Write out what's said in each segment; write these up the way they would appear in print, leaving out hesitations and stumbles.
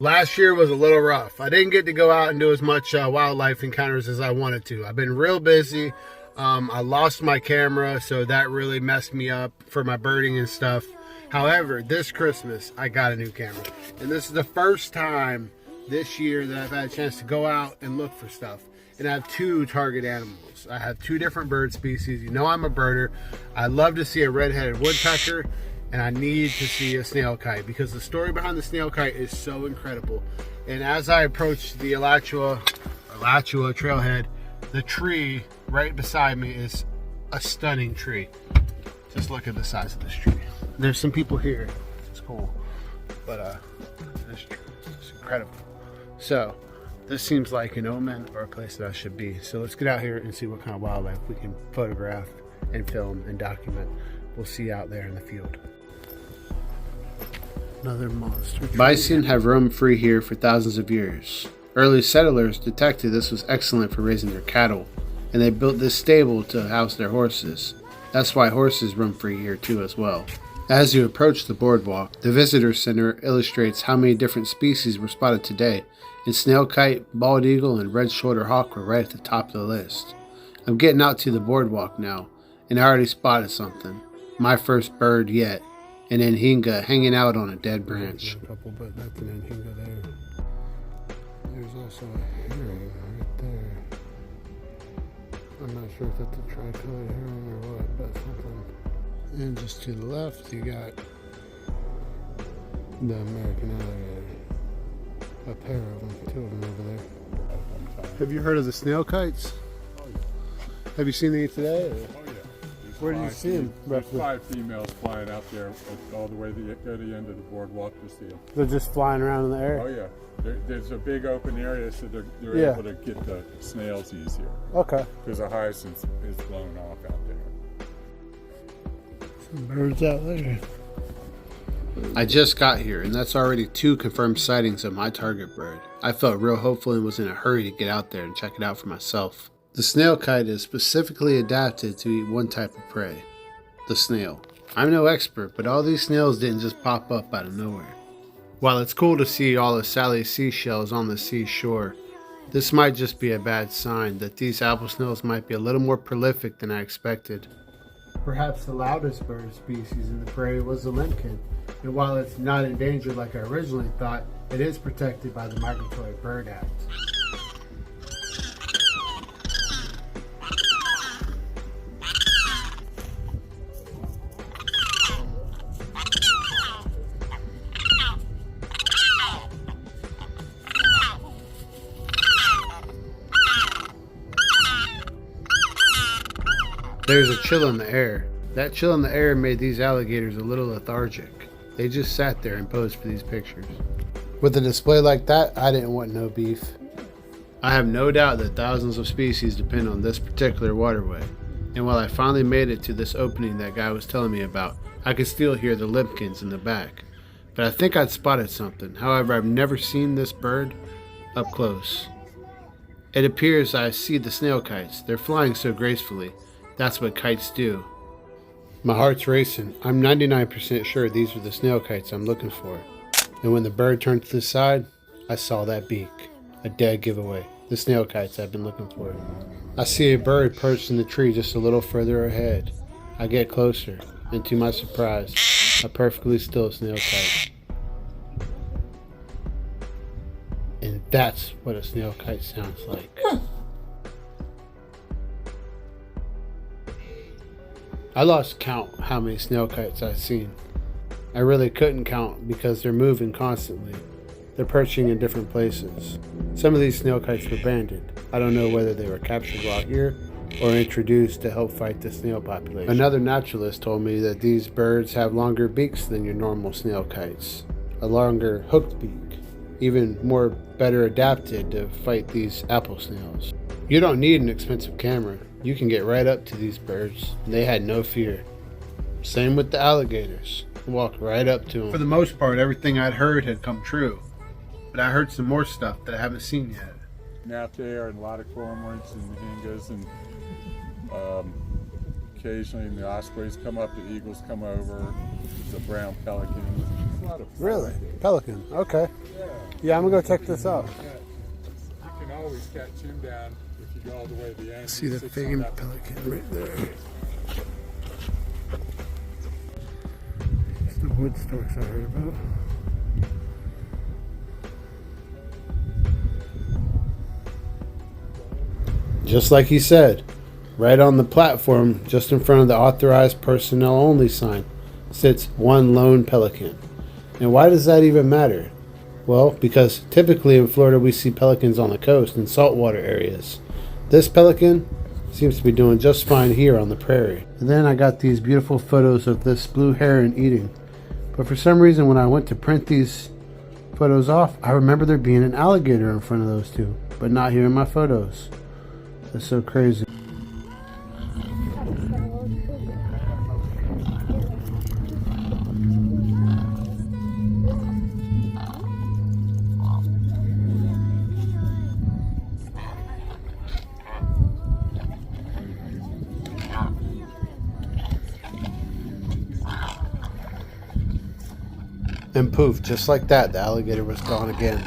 Last year was a little rough. I didn't get to go out and do as much wildlife encounters as I wanted to. I've been real busy. I lost my camera, so that really messed me up for my birding and stuff. However, this Christmas, I got a new camera. And this is the first time this year that I've had a chance to go out and look for stuff. And I have two target animals. I have two different bird species. You know I'm a birder. I love to see a red-headed woodpecker, and I need to see a snail kite because the story behind the snail kite is so incredible. And as I approach the Alachua trailhead, the tree right beside me is a stunning tree. Just look at the size of this tree. There's some people here. It's cool. But this tree is incredible. So this seems like an omen or a place that I should be. So let's get out here and see what kind of wildlife we can photograph and film and document. We'll see out there in the field. Another monster tree. Bison have roamed free here for thousands of years. Early settlers detected this was excellent for raising their cattle, and they built this stable to house their horses. That's why horses roam free here too as well. As you approach the boardwalk, the visitor center illustrates how many different species were spotted today, and snail kite, bald eagle, and red-shouldered hawk were right at the top of the list. I'm getting out to the boardwalk now, and I already spotted something. My first bird yet. An anhinga hanging out on a dead branch. A couple, but that's an anhinga there. There's also a heron right there. I'm not sure if that's a tricolored heron or what, but something. And just to the left, you got the American alligator. A pair of them, two of them over there. Have you heard of the snail kites? Oh, yeah. Have you seen any today? Or? Oh, yeah. Where do you see them? There's 5 females flying out there all the way to the end of the boardwalk to see them. They're just flying around in the air? Oh yeah. There's a big open area, so they're able to get the snails easier. Okay. Because the hyacinth is blown off out there. Some birds out there. I just got here, and that's already 2 confirmed sightings of my target bird. I felt real hopeful and was in a hurry to get out there and check it out for myself. The snail kite is specifically adapted to eat one type of prey, the snail. I'm no expert, but all these snails didn't just pop up out of nowhere. While it's cool to see all the Sally seashells on the seashore, this might just be a bad sign that these apple snails might be a little more prolific than I expected. Perhaps the loudest bird species in the prairie was the limpkin, and while it's not endangered like I originally thought, it is protected by the Migratory Bird Act. There's a chill in the air. That chill in the air made these alligators a little lethargic. They just sat there and posed for these pictures. With a display like that, I didn't want no beef. I have no doubt that thousands of species depend on this particular waterway. And while I finally made it to this opening that guy was telling me about, I could still hear the limpkins in the back. But I think I'd spotted something. However, I've never seen this bird up close. It appears I see the snail kites. They're flying so gracefully. That's what kites do. My heart's racing. I'm 99% sure these are the snail kites I'm looking for. And when the bird turned to the side, I saw that beak. A dead giveaway. The snail kites I've been looking for. I see a bird perched in the tree just a little further ahead. I get closer, and to my surprise, a perfectly still snail kite. And that's what a snail kite sounds like. I lost count how many snail kites I've seen. I really couldn't count because they're moving constantly. They're perching in different places. Some of these snail kites were banded. I don't know whether they were captured while here or introduced to help fight the snail population. Another naturalist told me that these birds have longer beaks than your normal snail kites. A longer hooked beak, even more better adapted to fight these apple snails. You don't need an expensive camera. You can get right up to these birds. They had no fear. Same with the alligators. Walked right up to them. For the most part, everything I'd heard had come true. But I heard some more stuff that I haven't seen yet. Out there, and a lot of cormorants and hingas, and occasionally the ospreys come up, the eagles come over, the brown pelicans. A lot of really? Pelican, okay. Yeah. Yeah, I'm gonna go check this out. You can always catch him down if you go all the way to the end. See the famed pelican right there. It's the wood storks I heard about. Just like he said, right on the platform, just in front of the authorized personnel only sign, sits one lone pelican. And why does that even matter? Well, because typically in Florida we see pelicans on the coast in saltwater areas. This pelican seems to be doing just fine here on the prairie. And then I got these beautiful photos of this blue heron eating. But for some reason when I went to print these photos off, I remember there being an alligator in front of those two, but not here in my photos. That's so crazy. And poof, just like that, the alligator was gone again.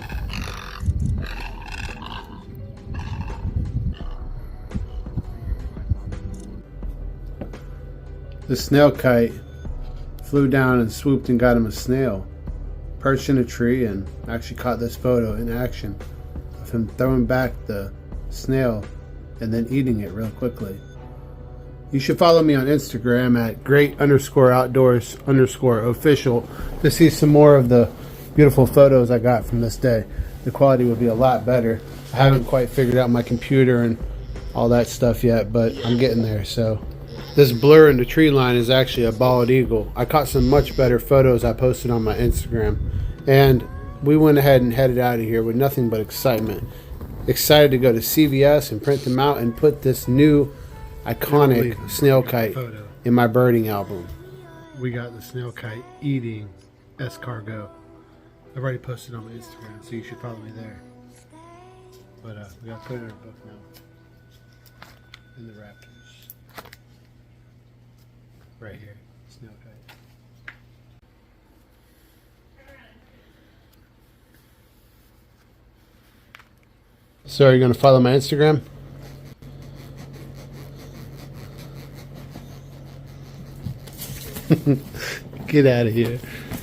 The snail kite flew down and swooped and got him a snail, perched in a tree, and actually caught this photo in action of him throwing back the snail and then eating it real quickly. You should follow me on Instagram at great_outdoors_official to see some more of the beautiful photos I got from this day. The quality would be a lot better. I haven't quite figured out my computer and all that stuff yet, but I'm getting there. So this blur in the tree line is actually a bald eagle. I caught some much better photos I posted on my Instagram, and we went ahead and headed out of here with nothing but excitement. Excited to go to CVS and print them out and put this new iconic snail kite in my birding album. We got the snail kite eating escargot. I've already posted on my Instagram, so you should follow me there. But we got to put it in our book now. In the Raptors. Right here, snail kite. So are you going to follow my Instagram? Get out of here.